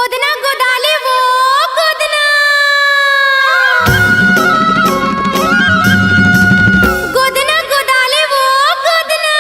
गोदना गोदाले वो गोदना गोदना गोदाले वो गोदना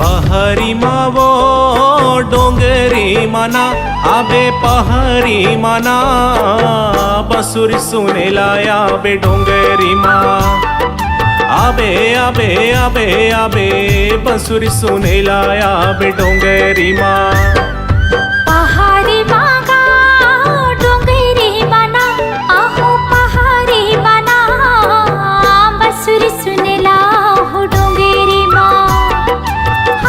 पहारी मावो डोंगरी मना आबे पहारी मना बसुर सुने लाया बे डोंगरी माँ आबे आबे आबे आबे बसुर सुने लाया बे डोंगरी माँ पहारी मागा डोंगरी मना आहो पहारी मना बसुर सुनेला हो डोंगरी माँ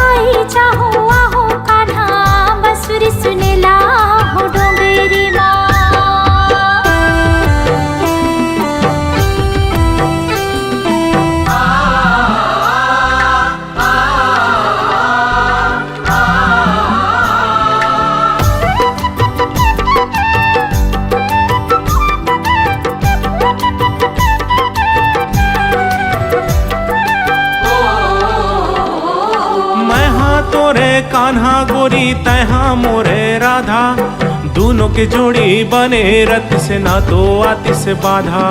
आई चाहो आहो कान्हा बसुर सुनेला हो डोंगरी माँ गोरी तैहा मोरे राधा, दोनों के जोड़ी बने रत से ना तो आति से बाधा।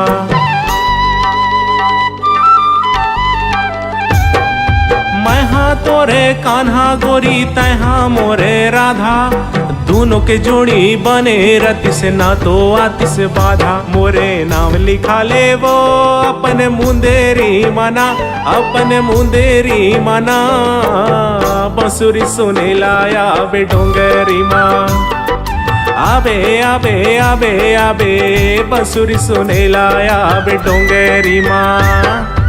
मैं हाँ तोरे कान्हा गोरी तैहा मोरे राधा, दोनों के जोड़ी बने रति से ना तो आति से बाधा। मोरे नाम लिखा ले वो अपने मुंदेरी मना, अपने मुंदेरी मना, बंसुरी सुने लाया बे डोंगरी माँ। आबे आबे आबे आबे बंसुरी सुने लाया बे डोंगरी माँ।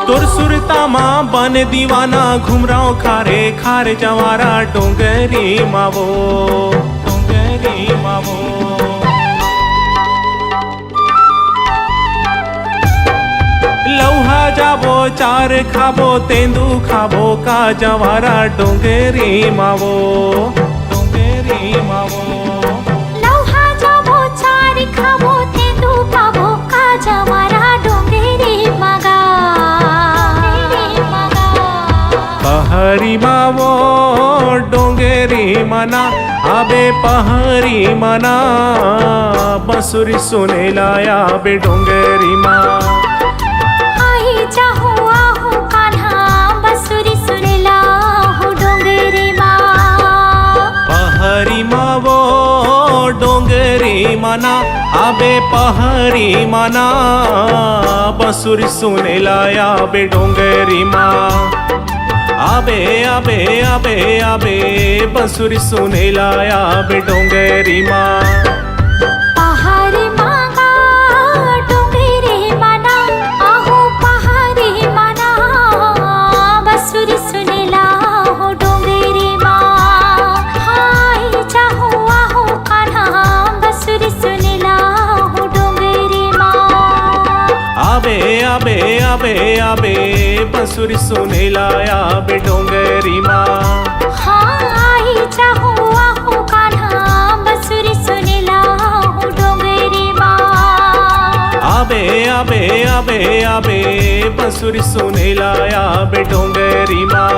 तोर सुरता माँ बन दीवाना, घुमराओ खारे खारे जवारा डोंगरी मावो, डोंगरी मावो। लौहा जाबो चार खाबो तेंदू खाबो का जवारा डोंगरी मावो, डोंगरी मावो। लौहा जाबो चार खाबो तेंदू खाबो का जवारा डोंगरी मागा। पहाड़ी मावो डोंगरी मना, आबे पहाड़ी मना, बंसुरी सुने लाया बे डोंगरी माँ। आई चाहो आहो कान्हा बंसुरी सुने लाहो डोंगरी माँ। पहाड़ी मावो डोंगरी मना, आबे पहाड़ी मना, बंसुरी सुने लाया बे डोंगरी माँ। आबे आबे आबे आबे बंसुरी सुने लाया बे डोंगरी माँ। पहाड़ी मागा डोंगरी मना, आहो पहाड़ी मना, बंसुरी सुने लाहो डोंगरी माँ। हाय चाहो आहो कान्हा बंसुरी सुने लाहो डोंगरी माँ। आबे आबे आबे आबे बंसुरी सुने लाया बे डोंगरी माँ। हाँ आई चाहो आहो कान्हा बंसुरी सुने लाहो डोंगरी माँ। आबे आबे आबे आबे बंसुरी सुने लाया बे डोंगरी माँ।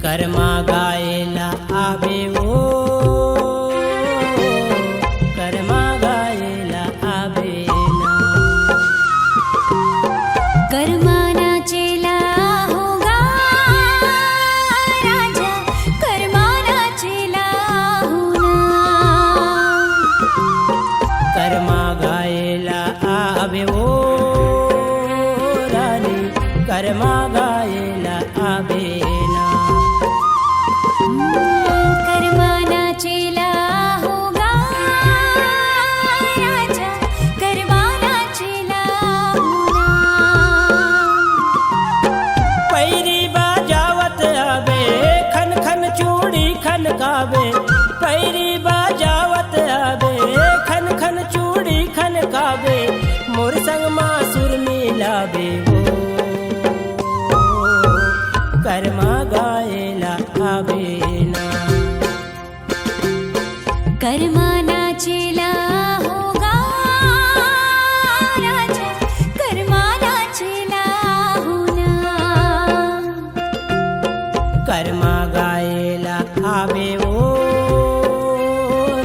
कर्मा गायला आवे ओ कर्मा गायला आवे ना। कर्मा गायला आवेना। कर्मा नाचेला होगा राजा, कर्मा नाचेला होना। पैरी बाजावत आवे खन खन चूड़ी खनकावे, पैरी बाजावत आवे खन खन चूड़ी खनकावे, मोर संग मासुर मिलावे वो कर्मा गायला आवेना। कर्मा नाचेला होगा राजा, कर्मा नाचेला होना। कर्मा गायला आवे ओ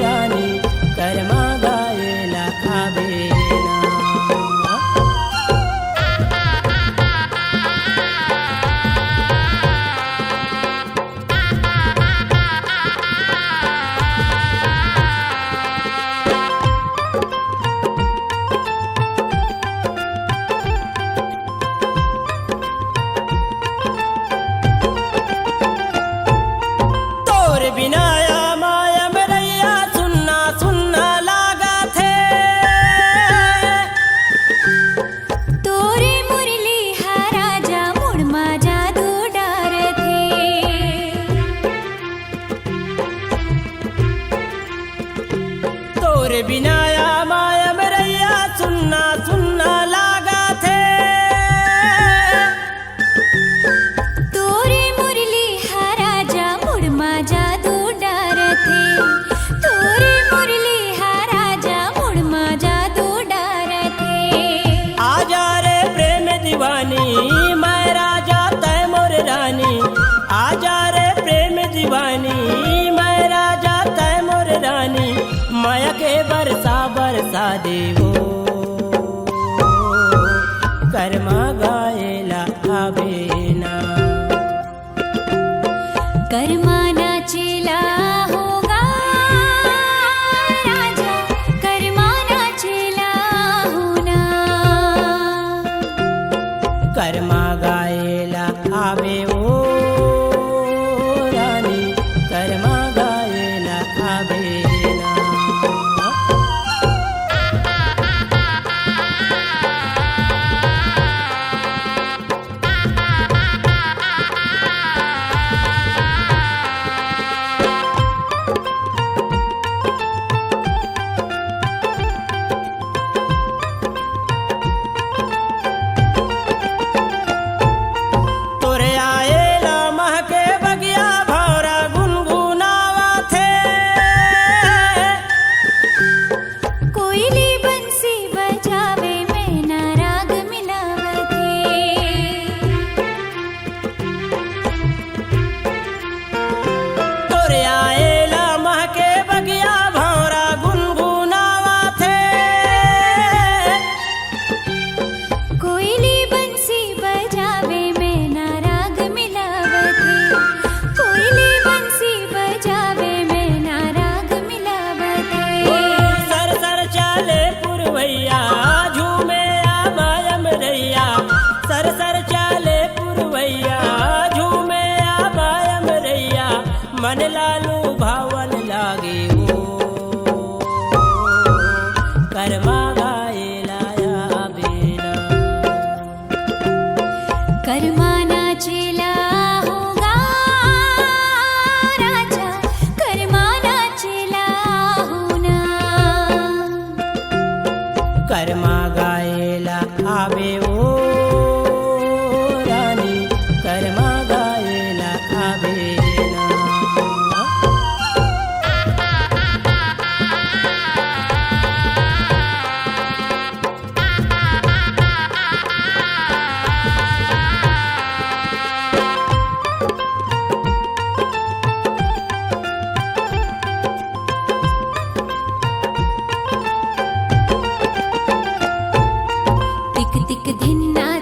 रानी, कर्मा गायला आवेना। बिनाया माया मरैया सुनना सुनना लागा थे, तोरे मुरली हा राजा मुड़मा जादू डार थे। तोरे बिनाया माया मरैया सुनना सुनना लागा थे, तोरे मुरली हा राजा मुड़मा जादू डार थे। तोरे मुरली हा राजा मुड़मा जादू डार थे। आजा रे प्रेम दीवानी मैं राजा तय मोर रानी, आजा रे प्रेम दीवानी मैं राजा तय मोर रानी, माया के बरसा बरसा देवो कर्मा गायला आवेना। कर्मा नाचेला होगा राजा, कर्मा नाचेला होना। कर्मा गायला आवे ओ रानी, कर्मा गायला आवेना। तोरे आएला महके बगिया भौरा गुनगुनावा थे, कोयली बंसी बजावे में ना राग मिलावते। तोरे आएला महके बगिया भौरा गुनगुनावा थे, कोयली बंसी बजावे में ना राग मिलावते। कोयली बंसी बजावे में ना राग मिलावते। सर सर चाले पुरवैया झूमे आबायम रैया, सर सर चाले पुरवैया झूमे आबायम रैया, मन लालू भावन लागे वो कर्मा गायला आवेना। कर्मा नाचेला होगा राजा, कर्मा नाचेला होना। कर्मा गायला आवे ओ रानी, कर्मा गायला आवेना।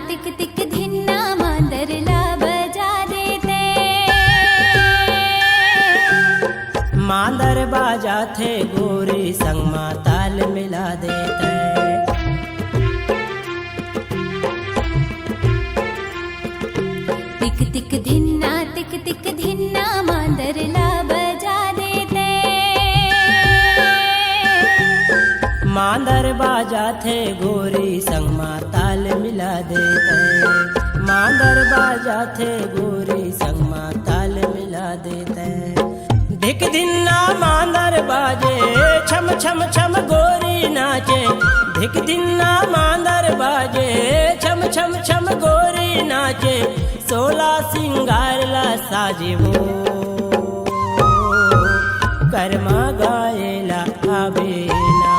तिक तिक धिन्ना मांदरला बजा देते। मांदर बाजा थे गोरी संग माँ ताल मिला देते। तिक तिक धिन्ना मांदरला बजा देते। मांदर बाजा थे गोरी संग मा ताल मिला देते। मांदर बाजा थे गोरी संग मा ताल मिला देते। धिक धिन्ना मांदर बाजे छम छम छम गोरी नाचे। धिक धिन्ना मांदर बाजे छम छम छम गोरी नाचे। 16 सिंगार ला साजे वो कर्मा गायला आवेला।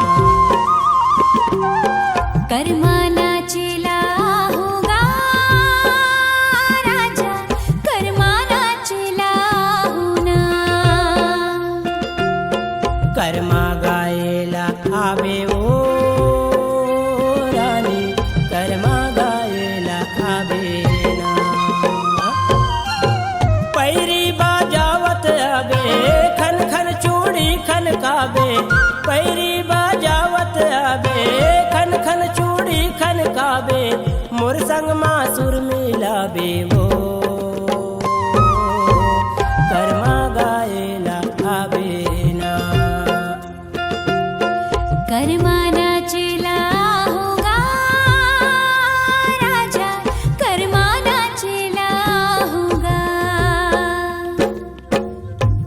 कर्मा नाचेला होगा राजा, कर्मा नाचेला होना। कर्मा गायला आवे ओ रानी, कर्मा गायला आवे ना। पैरी बाजावत आवे खन खन चूड़ी खन काबे। पैरी बाजावत आवे खन खन चूड़ी खन काबे। मोर संग मासुर मिलाबे वो कर्मा गायला आवे ना। कर्मा नाचेला होगा राजा, कर्मा नाचेला होगा।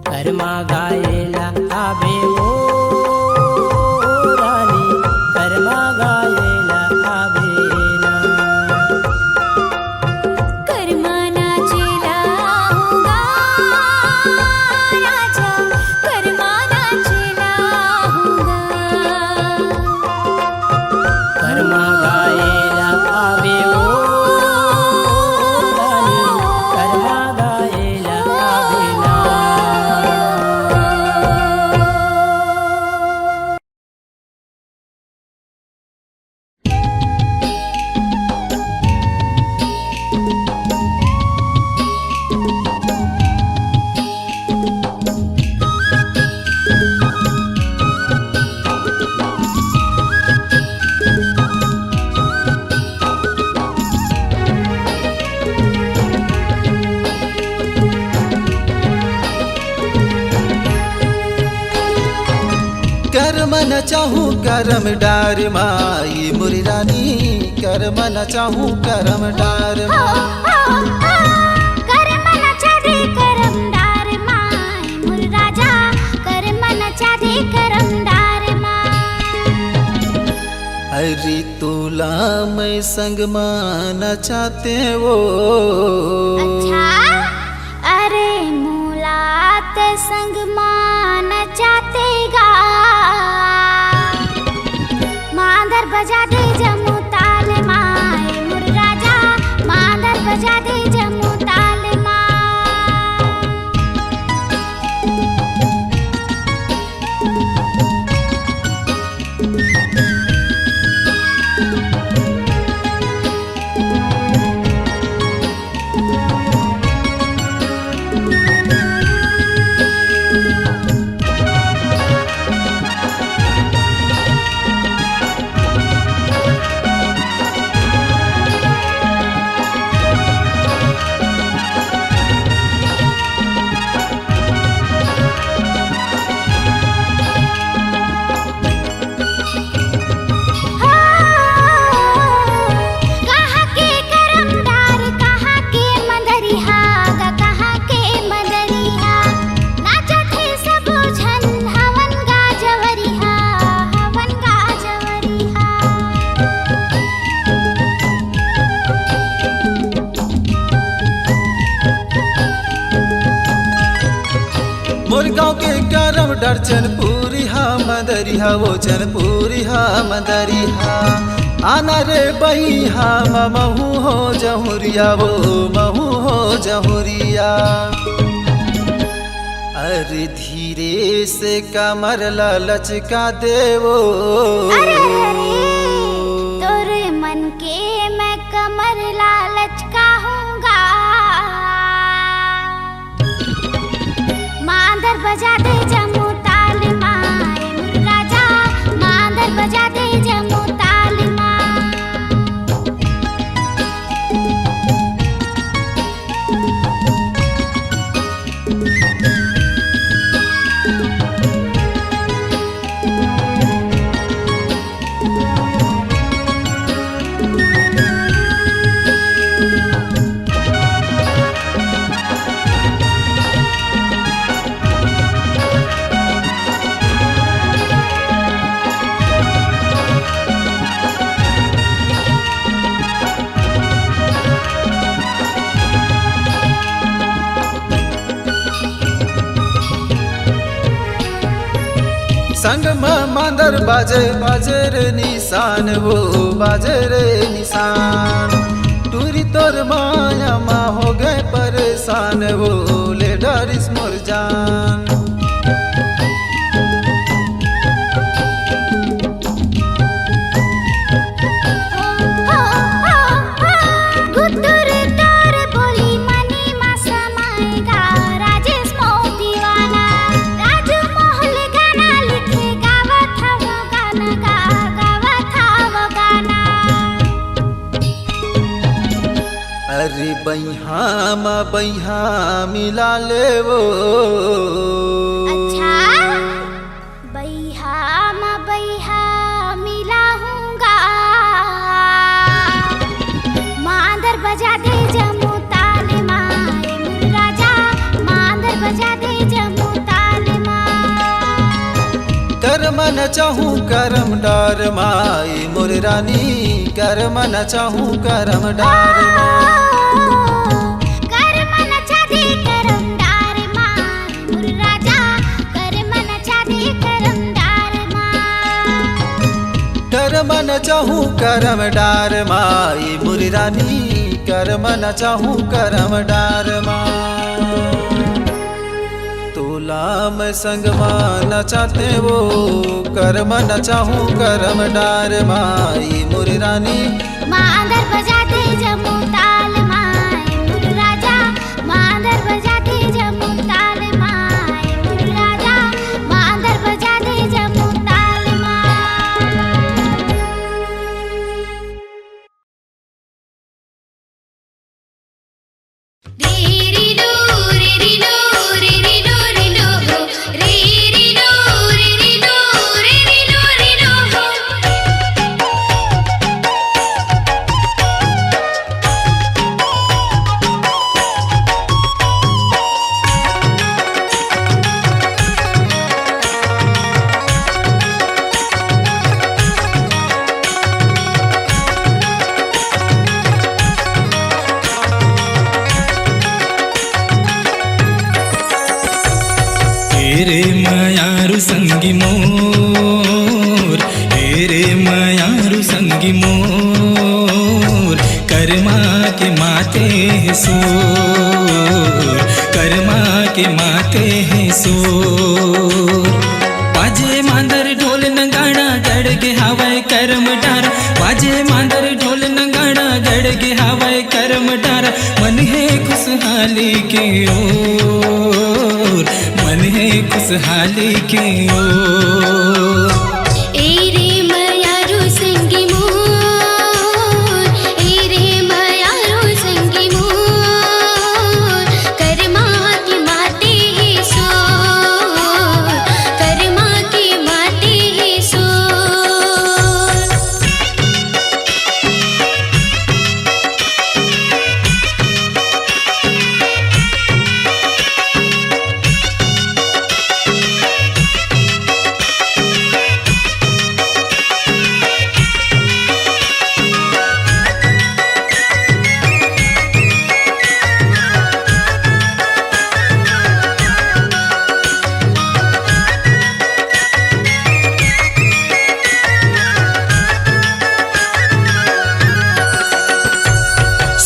कर्मा गायला आवे ओ रानी, कर्मा गायला आवे ना। कर्मा नाचेला होगा राजा, कर्मा नाचेला होगा। कर्मा गायला आवे ओ रानी, कर्मा गायला आवे ना। कर्म न चाहूँ करम डार माई मुरी रानी, कर्म न चाहूँ करम डार माई। कर्म नचादे करमदार माय मुर राजा, कर्म नचादे करमदार माय। अरे तुला मैं संग माना चाहते वो। अच्छा अरे मुलात संग मान चाहतेगा। मांदर बजा दे जमू ताल माय मुर राजा, मांदर बजा दे जमू ताल माय। कहाँ के करमदार, कहाँ के मदरिहा गा, कहाँ के मदरिहा। नाचत है सब झन हवन गा जवरिहा, हवन गा जवरिहा। मोर गाँव के करम डार चनपुरी हा मदरिहा, वो चनपुरी हा मदरिहा। आना रे बही हा महू हो जहुरिया, वो महू हो जहुरिया। अरे धीरे से कमर ला लचका देवो। अरे तोरे मन के मैं कमर लालच का हूँगा। मांदर बजा दे जमू ताल माय मुर राजा, मांदर बजा दे जमू ताल माय। संग में मांदर बाजे बाजे रे निशान वो बाजे रे निशान टूरी तोर माया माँ हो गए परेशान वो ले डरिस मोर जान गुत्तुर तार बोली मनी मा समाएगा राजेश मोह दीवाना राजू मोहल गाना लिखे गावा था वो गाना अरे बैहा मिला ले वो अच्छा बैहा मिला हूँगा मांदर बजा दे जमू ताल माए मुर राजा मांदर बजा दे जमू ताल माए कर्म न चाहूँ करम डार माई मोर रानी कर्म न चाहूँ करम डार कर्म न चाहूँ करम डार माई मुरी रानी कर्म न चाहूँ करम डार तोला मैं संग न चाहते वो कर्म न चाहूँ करम डार माई मुरी रानी मांदर बजा दे जमू ताल माए मुर राजा मांदर बजा दे जमू ताल माए मुर राजा मांदर बजा दे जमू ताल माए री लो री लो री लो री लो री लो री लो री लो तेरे मयारु संगी मोर तेरे मयारु संगी मोर कर्मा के माते हैं सोर कर्मा के माते हैं सोर बाजे मांदर ढोल नगाड़ा गड़ के हवाए कर्म डार बाजे मांदर ढोल नगाड़ा गड़ के हवाए कर्म डार मन है खुशहाली के ओर मन है खुशहाली की ओर एरे मयारु संगी मोर एरे मयारु संगी मोर कर्मा की माते ही सोर कर्मा की माते ही सोर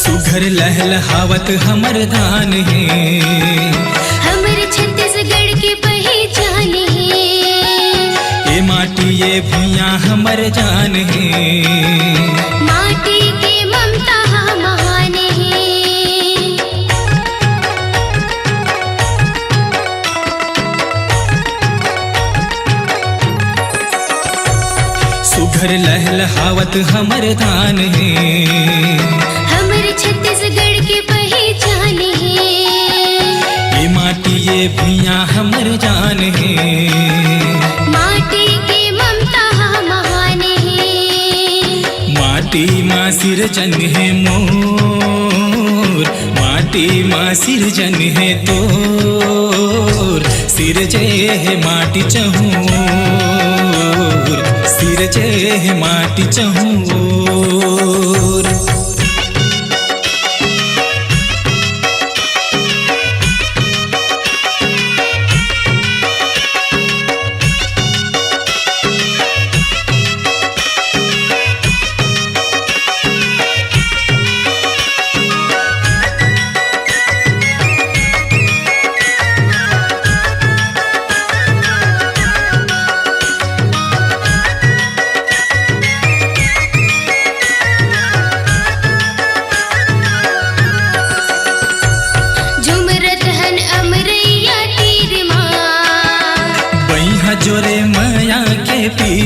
सुघर लहलहावत हमर धान है हमर छत्तीसगढ़ के पहचान है ये माटी ये भुइयाँ हमर जान है माटी के ममता महान है सुघर लहलहावत हमर धान है हमर छत्तीसगढ़ के पहचान है ये माटी ये भुइयाँ हमर जान है माटी के ममता महान है माटी माँ सिरजन है मोर माटी माँ सिरजन है तोर सिरजे है माटी चहूर सिरजे है माटी चहूर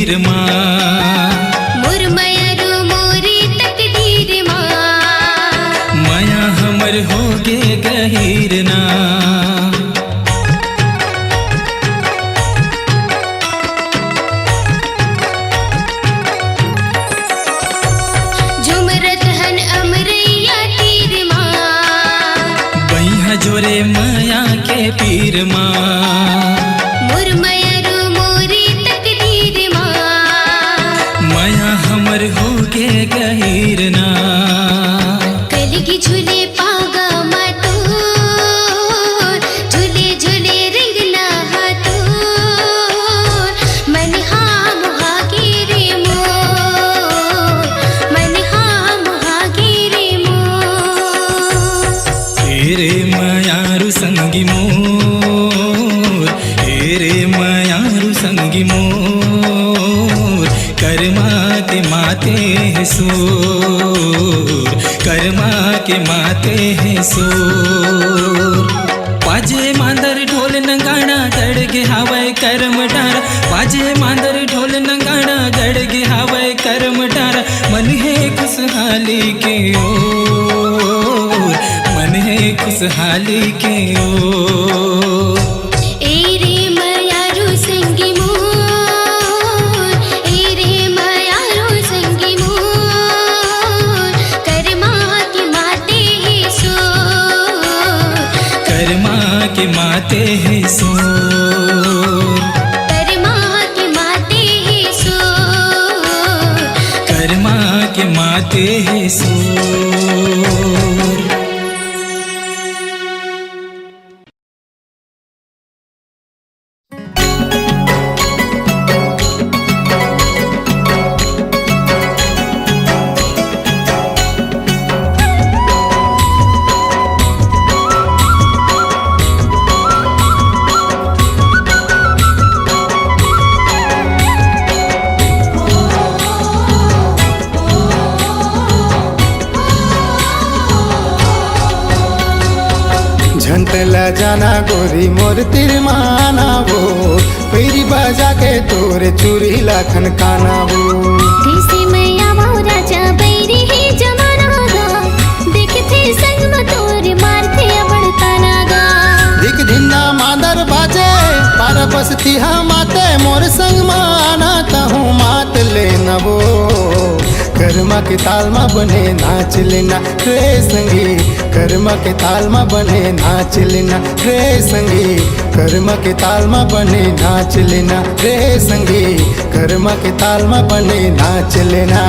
पीर माँ। मुरमयरू मोरी तकदीर माँ, माया हमर होगे गहीर ना। झुमरत हन अमरैया तीर माँ, बैहा जोरे माया के पीर माँ। मुरमयरू मोरी तकदीर माँ, माया हमर होगे गहीर ना। कलगी झूले पागा मातूर, झूले झूले रिंगला हातूर। मन हाँ मुहागे रे मोर, मन हाँ मुहागे रे मोर। एरे मायारू संगी मोर, एरे मायारू संगी मोर। कर्मा के माते हैं सोर, कर्मा के माते हैं सोर। बाजे मांदर ढोल नगाड़ा गड़ गे हावै करम डारा। बाजे मांदर ढोल नगाड़ा गड़ गे हावै करम डारा। मन है खुशहाली के ओर, मन है खुशहाली के ओर। एरे मायारू संगी मोर, एरे मायारू संगी मोर। कर्मा के माते हैं सोर, कर्मा के माते हैं सोर, कर्मा के माते हैं सोर। कर्मा के माते हैं सोर। झंटला जाना गोरी मोर तिरमाना वो, पेरी बजा के तोरे चूरी लाखन काना वो। कैसे मैं आवां राजा बैरी ही जमाना गा, देखते संग में तोरे मारते बड़ता नागा। दिख धिन्ना मादर बाजे पार बसती हा माते, मोर संग माना तहूँ मात लेना वो। कर्मा के ताल मा बने नाच लेना रे संगी, कर्मा के ताल मा बने नाच लेना रे संगी। कर्मा के ताल मा बने नाच लेना रे संगी, कर्मा के ताल मा बने नाच लेना।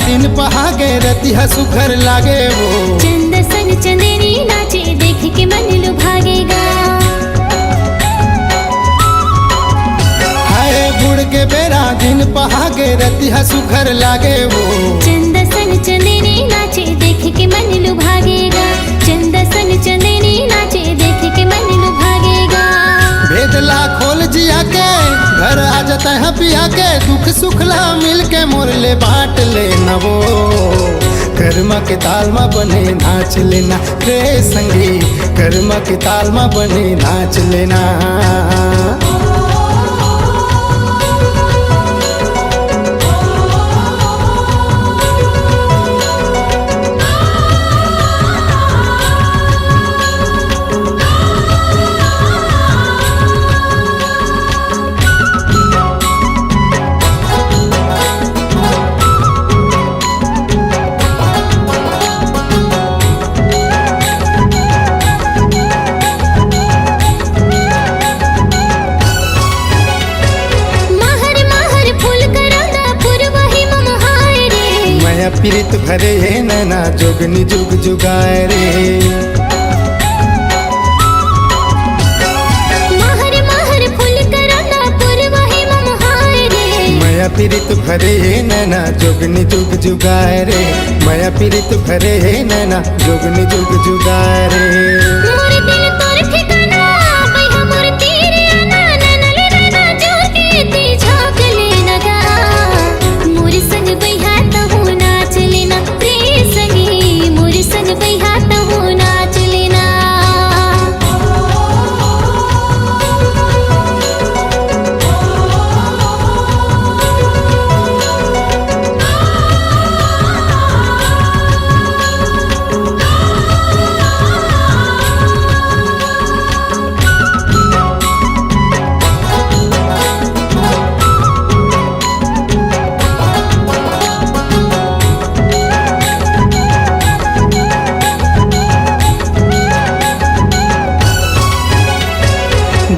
दिन पहागे रतिहा सुखर लागे वो। चंद संग चंदेरी नाचे देख के मन लुभागेगा। हाय बुढ़ के बेरा दिन पहागे रतिहा सुखर लागे वो। चंद संग चंदेरी नाचे देख के मन लुभागेगा। चंद संग चंदेरी नाचे देख के मन लुभागेगा। भेदला खोल जिया के घर आ जाता है पिया के, दुख सुखला मिल के मोरले बांट लेना वो। कर्मा के ताल मा बने नाच लेना रे संगी, कर्मा के ताल मा बने नाच लेना। पीरित भरे है नैना जोगनी जुग जुगाए रे। महर महर पीरित भरे नैना जोगनी जुग जुगाए रे, माया पीरित भरे नैना जोगनी जुग जुगाए रे। मोर दिल तोर ठिकाना बैहा मोर तेरे आना ननल नैना जोगे ते झांक लेना गा। मोर संग बैहा तहु नाच लेना रे संगी, मोर संग बैहा तहु नाच लेना।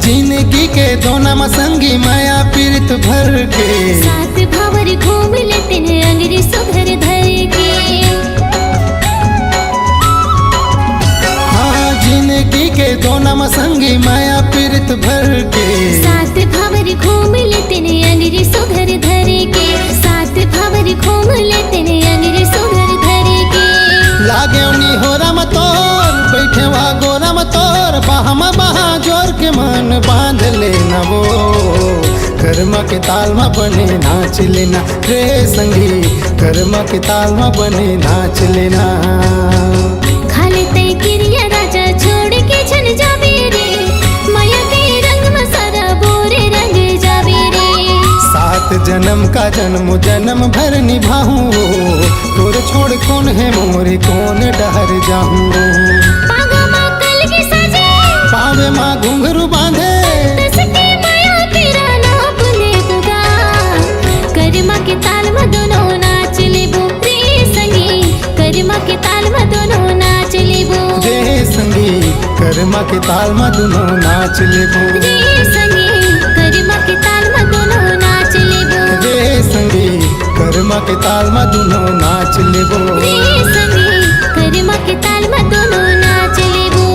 जिंदगी के दोना संगी माया पीरित भर के, सात भावर घूम लेते हैं अंगरी सुघर धर के। हाँ जिंदगी के दोना संगी माया पीरित भर के, सात भावर घूम लेते हैं अंगरी सुघर धर के। सात भावर घूम लेते हैं अंगरी सुघर धर के। लागे उनी हो राम तोर बैठे वा गोरम तोर, बाहमा बहा जोर के मन बांध लेना वो, कर्मा के ताल में बने नाच लेना रे संगी, कर्मा के ताल में बने नाच लेना। खाले तय किरिया राजा छोड़ के छन जावे रे, माया के रंग में सारा बोरे रंग जावे रे। सात जन्म का जन्म जन्म भर निभाऊं, तोर छोड़ कौन है मोरे कौन डहर जाऊं। पागा माँ कल की सजे, पावे माँ घुंघरू बांधे, तसके माया तेरा नाप ले बुगा। कर्मा के ताल में दोनों नाच लेबो रे संगी, कर्मा के ताल में दोनों नाच लेबो रे संगी, कर्मा के ताल में दोनों नाच लेबो रे संगी, कर्मा के ताल में दोनों नाच लेबो रे संगी, कर्मा के ताल में दोनों नाच लेबो रे संगी, कर्मा के ताल में दोनों नाच लेबो।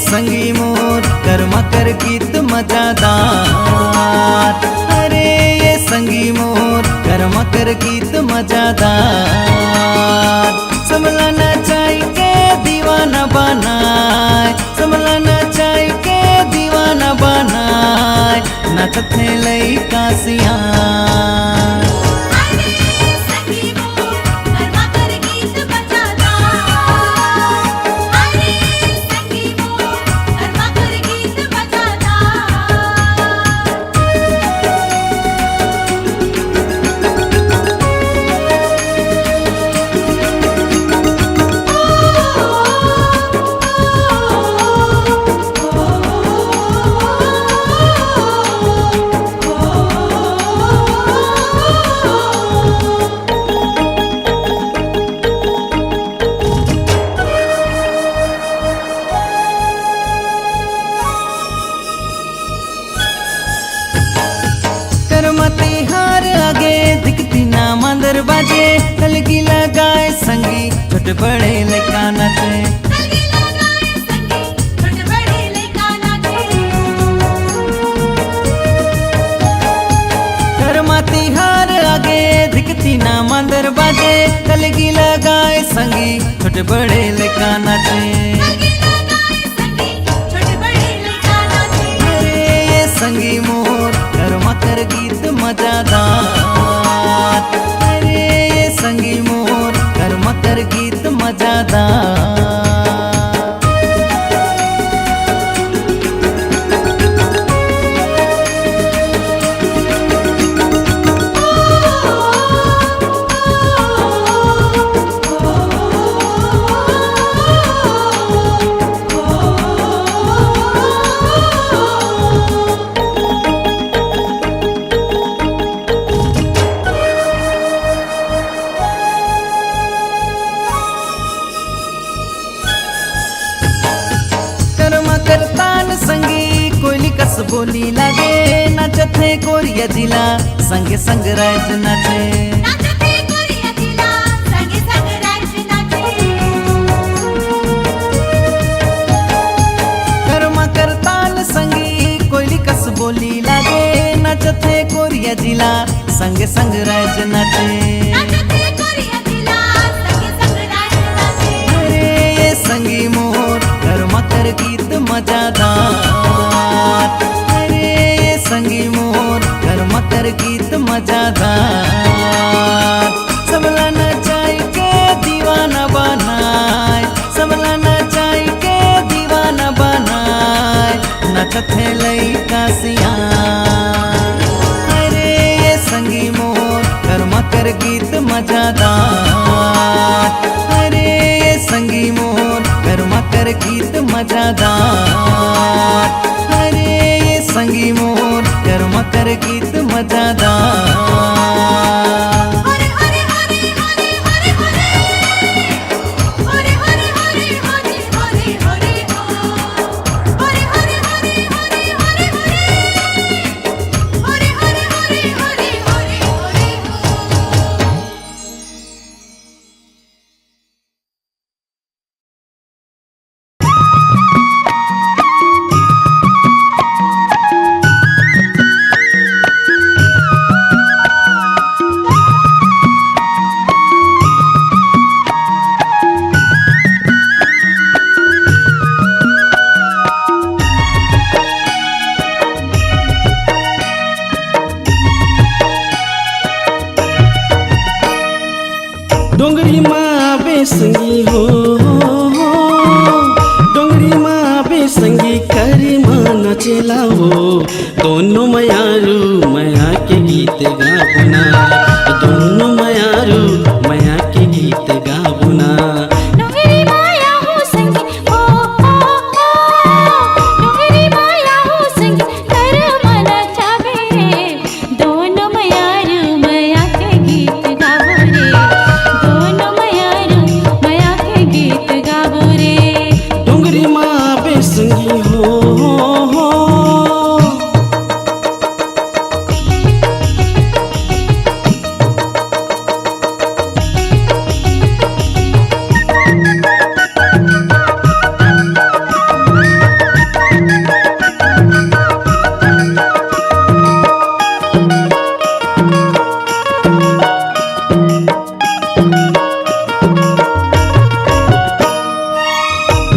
संगी मोर कर्मा कर गीत मजादार, अरे ये संगी मोर कर्मा कर गीत मजादार। समलाना चाय के दीवाना बनाए, समलाना चाय के दीवाना बनाए, नाचत ने लई कासिया। मंदर बाजे तलगी लगाए संगी, छोटे बड़े लड़का नाचे। कर्मा तिहार आगे दिखती ना मंदर बाजे तलगी लगाए संगी, छोटे बड़े लड़का नाचे। अरे ये संगी मोर कर्मा कर गीत मजादार, अरे ये संगी मोर कर्मा कर बोली लागे नाचत है गोरिया जिला संग संग राज नाचे नाचते गोरिया जिला संगे संग राज नाचे कर्मा करताल संगी कोयली कस बोली लागे नाचत है गोरिया जिला संग संग राज नाचे नाचते गोरिया जिला संगे संग राज नाचे अरे ये संगी मोर कर्मा कर गीत मजादार अरे ये संगी मोर कर्मा कर गीत मजादार सबला नचाई के दीवाना बनाए सबला नचाई के दीवाना बनाए नचत है लइका सियान अरे ये संगी मोर कर्मा कर गीत मजादार अरे ये संगी मोर कर्मा कर गीत मजादार अरे ये संगी मोर कर्मा कर गीत मजादार हरे हरे हरे हरे हरे हरे हरे हरे हरे हरे हरे हरे हो हरे हरे हरे हरे हरे हरे हरे हरे हरे हरे हरे हरे हो डोंगरी माँ बेसंगी हो डोंगरी माँ बेसंगी करी माँ नचेला हो दोनों मयारू मया के गीत गाबुना दोनों मयारू मया के गीत गाबुना डोंगरी माया हो संगी ओ डोंगरी माया हो संगी कर मन चावे रे दोनों मयारू मया के गीत गावो रे दोनों मयारू मया के गीत गावो रे डोंगरी माँ बेसंगी हो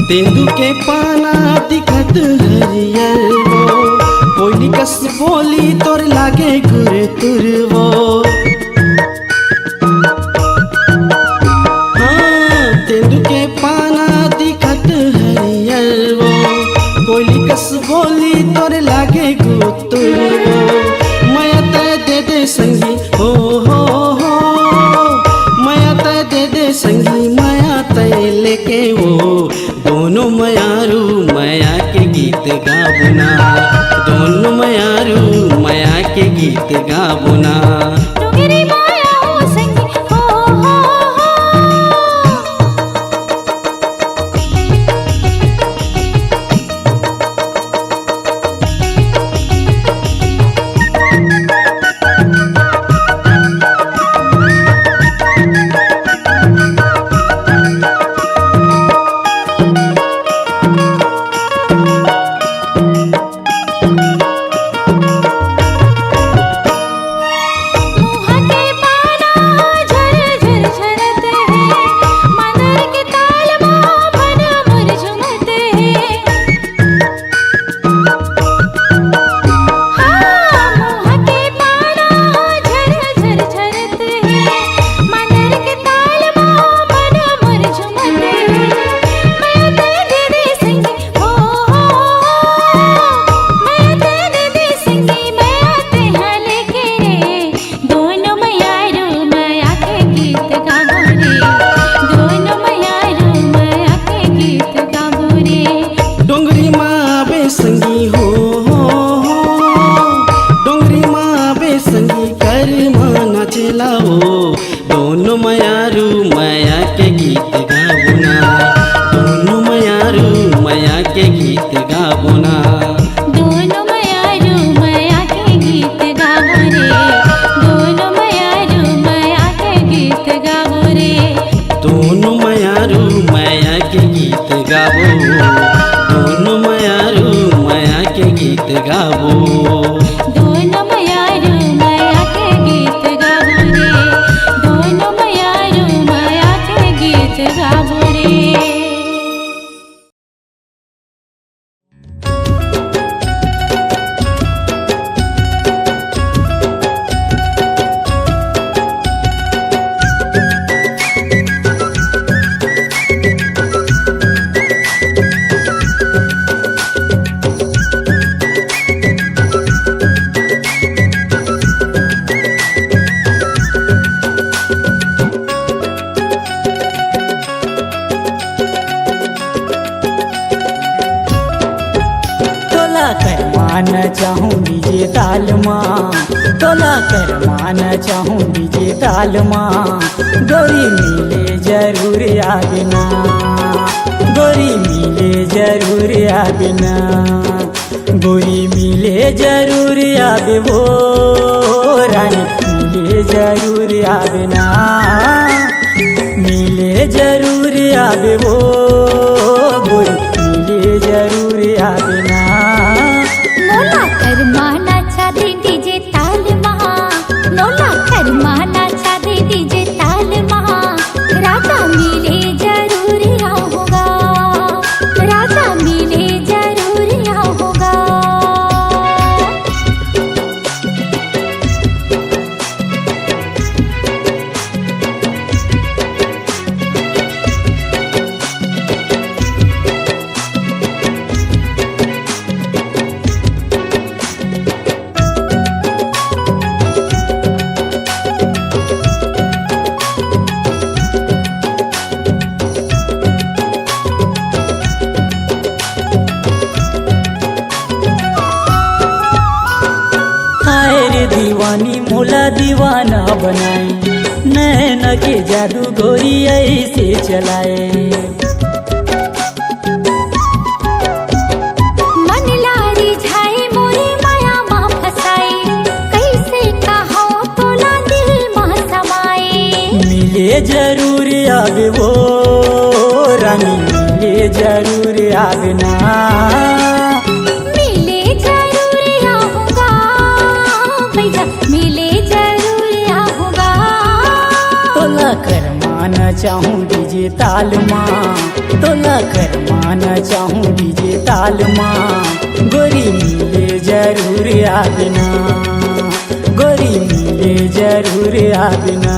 तेंदू के पाना दिखत हरियर वो कोयली कस बोली तोर लागे गुर तुर वो हाँ तेंदू के पाना दिखत हरियर वो कोयली कस बोली तोर लागे गुर वो माया तय दे दे संगी हो माया तय दे दे संगी माया तय लेके वो दोनों मयारू मया के गीत गाबुना दोनों मयारू मया के गीत गाबुना डोंगरी माया हो संगी हो दोनों मयारू माया के गीत गाबो। दोनों मयारू माया के गीत गाबो रे, दोनों मयारू माया के गीत गाबो रे। माना चाहूँ डीजे ताल माँ, तोला कर माना चाहूँ डीजे ताल माँ। गोरी मिले जरूर आबिना, गोरी मिले जरूर आबिना, गोरी मिले जरूर आबे वो रानी मिले जरूर आबिना, मिले जरूर आबे वो गोरी मिले जरूर आबिना। नोला कर माना चाहते डीजे ताल महा, नोला कर माना चाहते डीजे ताल महा। राधा मिले जरूर आऊंगा, राधा मिले जरूर आऊंगा। दीवानी मोला दीवाना बनाए, नैन के जादू गोरी ऐसे चलाए। मन लारी झाए मोरे माया माँ फसाए, कैसे कहो तोला दिल माँ समाए। मिले जरूर आवे वो रानी मिले जरूर आवे ना, मिले जरूर आऊंगा भैया मिले जरूर आऊंगा। तोला कर माना चाहूँ डीजे ताल माँ, तोला कर माना चाहूँ डीजे ताल माँ। गोरी मिले जरूर आबिना, गोरी मिले जरूर आबिना।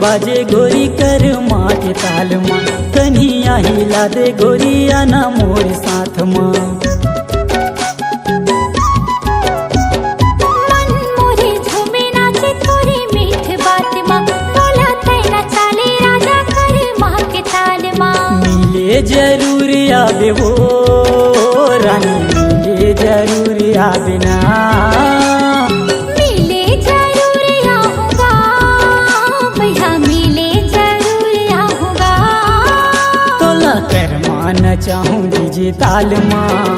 बाजे गोरी कर माँ के ताल माँ, कन्हिया हिला दे गोरिया ना मोर साथ माँ। मन मोरे झूमे नाचे थोड़ी मीठ बात माँ, बोला तैना चाले राजा कर माँ के ताल माँ। मिले जरूर आवे वो रानी मिले जरूर आवे ना, माना चाहूँ डीजे ताल माँ,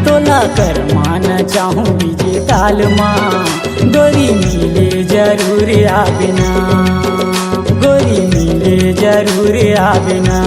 तोला कर माना चाहूँ डीजे ताल माँ। गोरी मिले जरूर आबिना, गोरी मिले जरूर आबिना।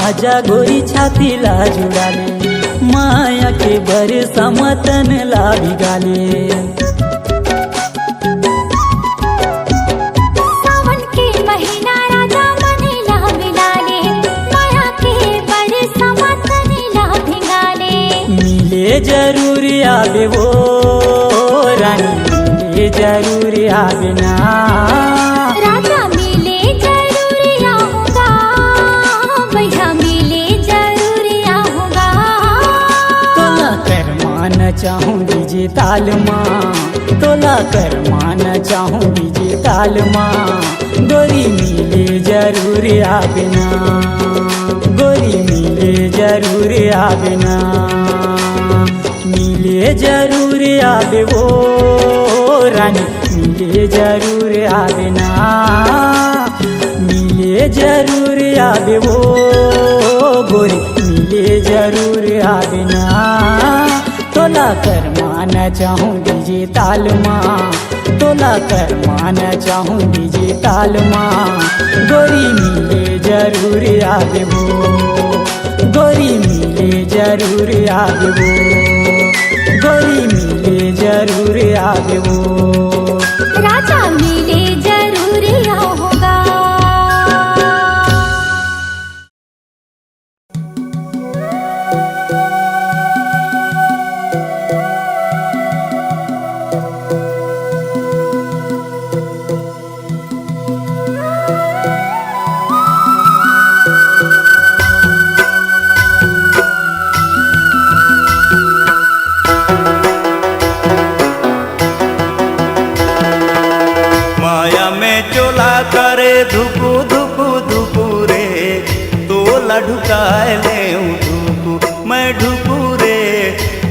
आजा गोरी छाती ला जुड़ाले, माया के बर समतन ला भिगाले। सावन आवे वो रानी मिले जरूर आवे ना। राजा मिले जरूर आऊंगा, भैया मिले जरूर आऊंगा। तोला कर मान चाहूँ डीजे ताल माँ, तोला कर मान चाहूँ डीजे ताल माँ। गोरी मिले जरूर आवे ना, गोरी मिले जरूर आवे ना। मिले जरूर आवे वो रानी मिले जरूर आवे ना। मिले जरूर आवे वो गोरी मिले जरूर आवे ना। तोला कर माना चाहूँ डीजे ताल माँ, तोला कर माना चाहूँ डीजे ताल माँ। गोरी मिले जरूर आवे वो, गोरी मिले जरूर आवे वो, गोरी मिले जरूर आवे वो। राजा मिले जरूर आऊंगा। माया में चोला करे धुकु धुकु धुकु रे, तोला ढुकाए ले धुकु मैं ढुकु रे,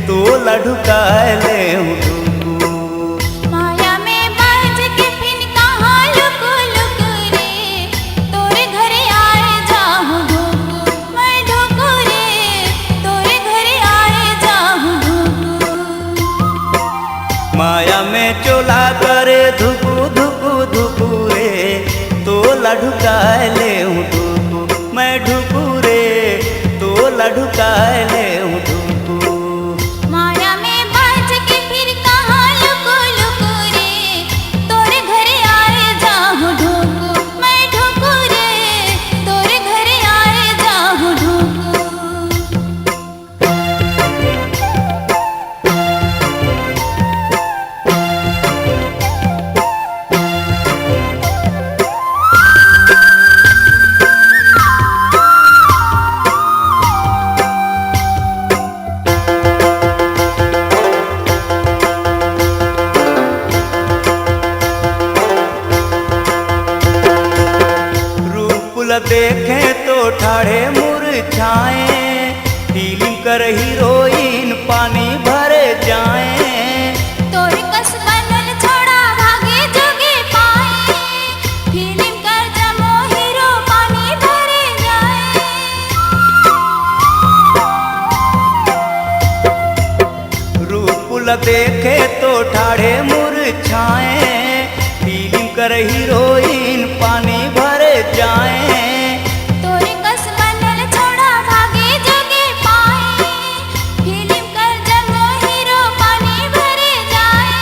तोला ढुकाए ले धुकु। माया में बाज के फिर कहाँ लुक लुक रे, तोरे घरे आए जाऊँ ढुकू मैं ढुकू रे, तोरे घरे आए जाऊँ ढुकू। माया में चोला करे धुकु धुकु धुकु रे, तोला ढुकाए ले धुकु मैं ढुकु रे, तोला ढुकाए ले धुकु। माया में बाज के फिर कहाँ लुक लुक रे, तोरे घरे आए जाऊँ ढुकू मैं ढुकू रे, तोरे घरे आए जाऊँ ढुकू। देखे तो ठाड़े मुरझाए, फीलिंग कर हीरोइन पानी भरे जाए। तोरे कस बनल छोड़ा भागे जोगे पाए, फिल्म कर जमो हीरो पानी भरे जाए। रूपुल देखे तो ठाड़े मुरझाए, फीलिंग कर हीरोइन पानी भरे जाए। तोरे कस बनल छोड़ा भागे जोगे पाए, फिल्म कर जमो हीरो पानी भरे जाए।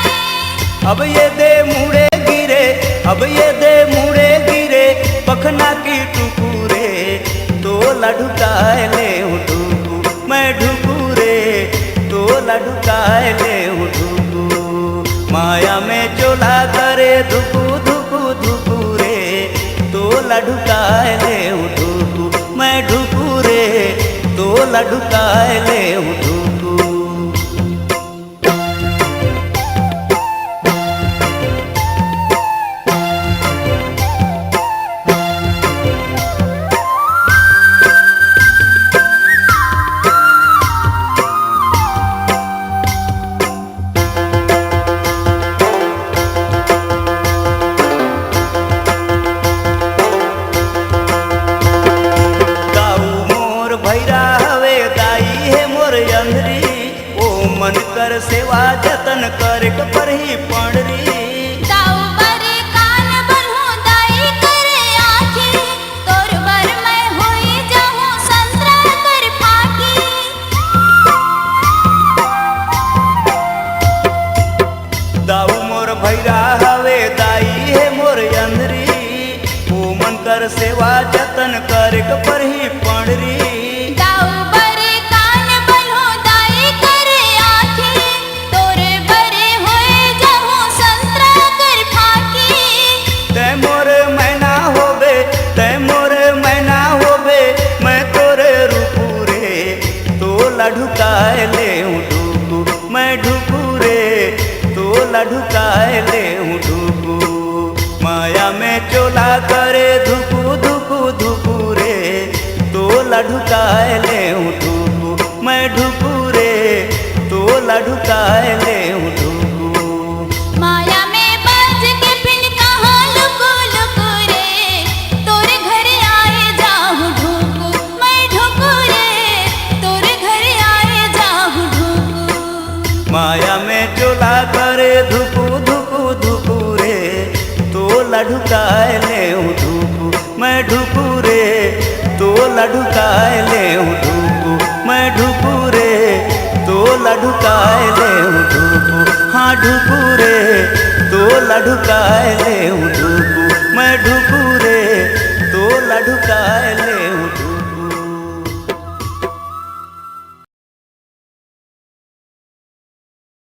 अब ये दे मुड़े गिरे, अब ये दे मुड़े गिरे, पखना की टुकुरे, तोला ढुकाए ले ढुकू मैं ढुकू रे, तोला ढुकाए ले ढुकू। माया में चोला करे धुकू धुकू धुकू रे, तोला ढुकाए ले ढुकू मैं ढुकू रे, तोला ढुकाए ले ढुकू। सेवा जतन करे पर ही पड़री। ताऊ बरे कान बनहु दाई करे आखी, तोर बर मैं होई जाऊं संतरा कर पाकी। दाऊ मोर भैरा हवे दाई है मोर अंधरी, ओ मन कर सेवा जतन करे पर ही पड़री। ताऊ बरे कान बनहु दाई करे आखी, चोला करे धुकु धुकु धुकु रे तोला ढुकाए ले ढुकु मैं ढुकु रे तोला ढुकाए ले ढुकु माया में बज के फिर कहाँ लुकु लुकु रे तोरे घर आए जाहूँ ढुकु मैं ढुकु रे तोरे घर आए जाहूँ ढुकु माया में चोला करे धुकु धुकु धुकु रे तोला ढुकाए ले ढुकु मैं ढुकु रे तोला ढुकाए ले ढुकु मैं ढुकु रे तोला ढुकाए ले ढुकु हाँ ढुकु रे तोला ढुकाए ले ढुकु मैं ढुकु रे तोला ढुकाए